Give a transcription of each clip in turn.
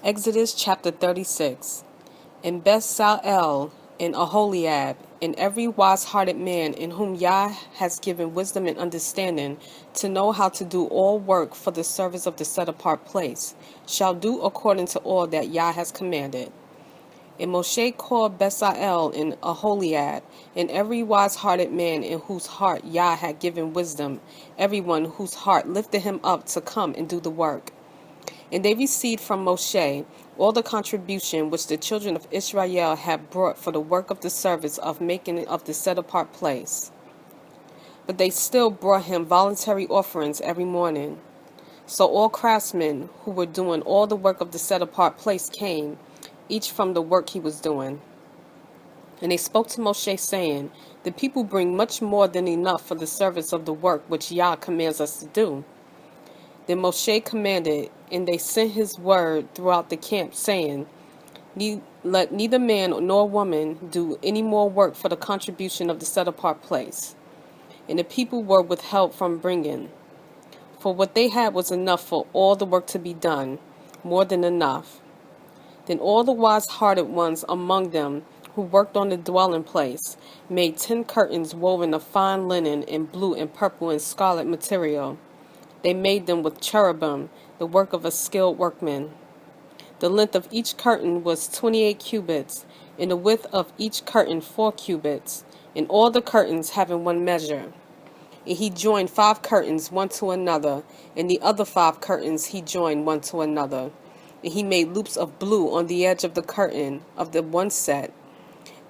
Exodus chapter 36. And Bezalel, and Aholiab, and every wise-hearted man in whom Yah has given wisdom and understanding to know how to do all work for the service of the set-apart place, shall do according to all that Yah has commanded. And Moshe called Bezalel and Aholiab, and every wise-hearted man in whose heart Yah had given wisdom, everyone whose heart lifted him up to come and do the work. And they received from Moshe all the contribution which the children of Israel had brought for the work of the service of making of the set-apart place. But they still brought him voluntary offerings every morning. So all craftsmen who were doing all the work of the set-apart place came, each from the work he was doing. And they spoke to Moshe, saying, The people bring much more than enough for the service of the work which Yah commands us to do. Then Moshe commanded, and they sent his word throughout the camp, saying, Let neither man nor woman do any more work for the contribution of the set-apart place. And the people were withheld from bringing. For what they had was enough for all the work to be done, more than enough. Then all the wise-hearted ones among them who worked on the dwelling place made 10 curtains woven of fine linen and blue and purple and scarlet material. They made them with cherubim, the work of a skilled workman. The length of each curtain was 28 cubits, and the width of each curtain 4 cubits, and all the curtains having one measure. And he joined 5 curtains one to another, and the other 5 curtains he joined one to another. And he made loops of blue on the edge of the curtain of the one set.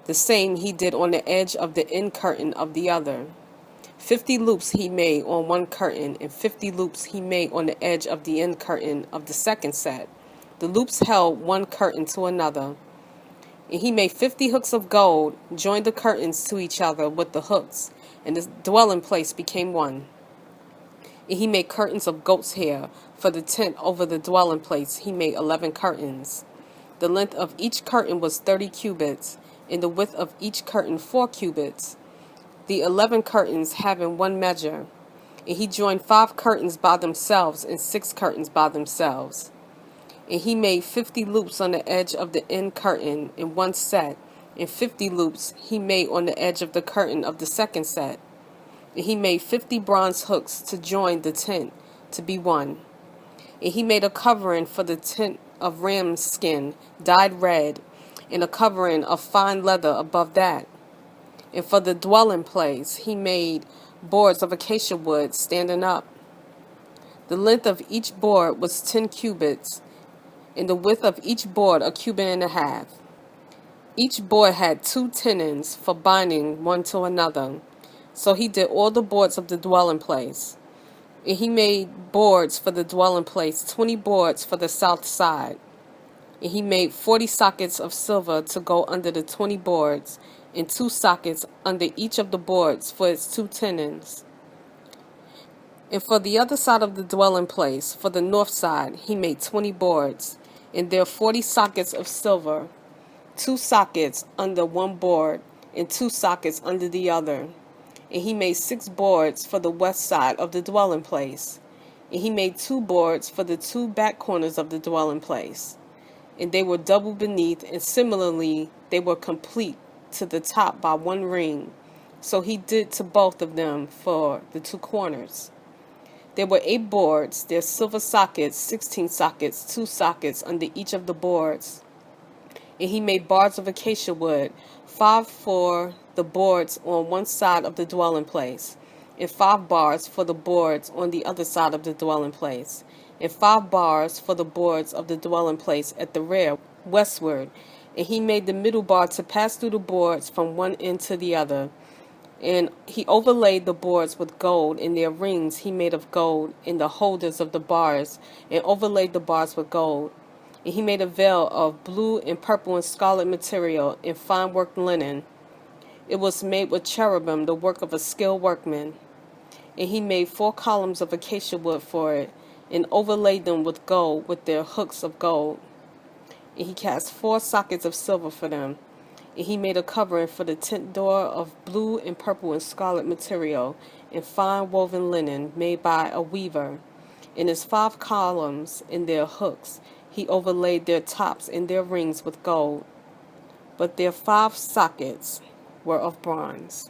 The same he did on the edge of the end curtain of the other. 50 loops he made on one curtain, and 50 loops he made on the edge of the end curtain of the second set. The loops held one curtain to another. And he made 50 hooks of gold, joined the curtains to each other with the hooks, and the dwelling place became one. And he made curtains of goat's hair for the tent over the dwelling place. He made 11 curtains. The length of each curtain was 30 cubits, and the width of each curtain 4 cubits. The 11 curtains having one measure, and he joined 5 curtains by themselves and 6 curtains by themselves. And he made 50 loops on the edge of the end curtain in one set, and 50 loops he made on the edge of the curtain of the second set. And he made 50 bronze hooks to join the tent to be one. And he made a covering for the tent of ram's skin, dyed red, and a covering of fine leather above that. And for the dwelling place, he made boards of acacia wood standing up. The length of each board was 10 cubits, and the width of each board a cubit and a half. Each board had 2 tenons for binding one to another. So he did all the boards of the dwelling place. And he made boards for the dwelling place, 20 boards for the south side. And he made 40 sockets of silver to go under the 20 boards, and 2 sockets under each of the boards for its 2 tenons. And for the other side of the dwelling place, for the north side, he made 20 boards, and there 40 sockets of silver, 2 sockets under one board, and 2 sockets under the other. And he made 6 boards for the west side of the dwelling place. And he made 2 boards for the 2 back corners of the dwelling place. And they were double beneath, and similarly they were complete to the top by 1 ring. So he did to both of them for the 2 corners. There were 8 boards, their silver sockets, 16 sockets, 2 sockets under each of the boards. And he made bars of acacia wood, 5 for the boards on one side of the dwelling place, and 5 bars for the boards on the other side of the dwelling place, and 5 bars for the boards of the dwelling place at the rear, westward. And he made the middle bar to pass through the boards from one end to the other. And he overlaid the boards with gold, and their rings he made of gold, and the holders of the bars, and overlaid the bars with gold. And he made a veil of blue and purple and scarlet material and fine worked linen. It was made with cherubim, the work of a skilled workman. And he made 4 columns of acacia wood for it, and overlaid them with gold, with their hooks of gold. And he cast 4 sockets of silver for them. And he made a covering for the tent door of blue and purple and scarlet material, and fine woven linen made by a weaver. In its 5 columns and their hooks he overlaid their tops and their rings with gold, but their 5 sockets were of bronze.